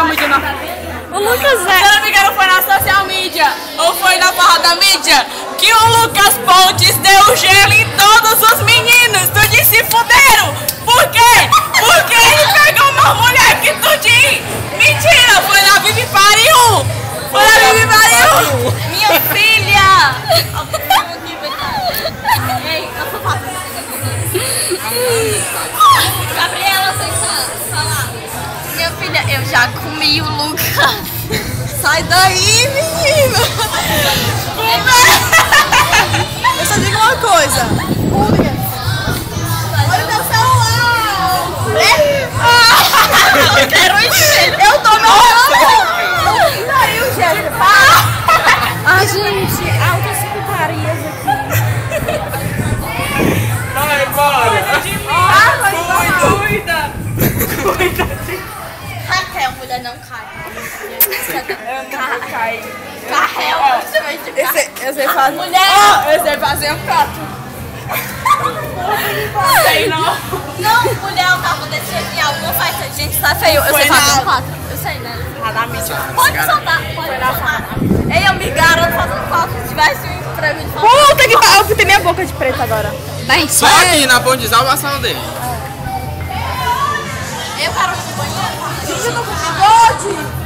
social media não. O Lucas Se não me engano, foi na social media ou foi na barra da mídia que o Lucas Pontes deu gelo em todos os meninos. Tudinho se fuderam. Por quê? Porque ele pegou uma mulher que tudinho. Mentira, foi na Vivi Pariu. Foi na Vivi Pariu. Minha filha! Ei, eu sou fácil. Gabriela, você falar. Minha filha, eu já comi o Lucas. Sai daí, menina. Eu só digo uma coisa. Olha o meu celular. Eu quero encher. Eu tô no Saiu, Jéssica. Ah, gente, altas putarias aqui. Vai, bora! Cuida! Raquel, mulher não cai. Carrel, principalmente Eu sei fazer. Mulher. Eu sei fazer um prato. Sei não. Não, mulher, eu tava desse jeito e alguma faz. Gente, tá feio. Eu sei fazer um quatro. Eu sei, né? Ah, da mídia. Pode soltar. Pode soltar. Ei, eu me garanto fazendo quatro. Se tivesse um emprego de fazer. Puta que pariu. Eu pintei minha boca de preta agora. Bem, Só aqui na Ponte de Salvação dele. Eu quero ir no banheiro. Gente, eu tô com bigode.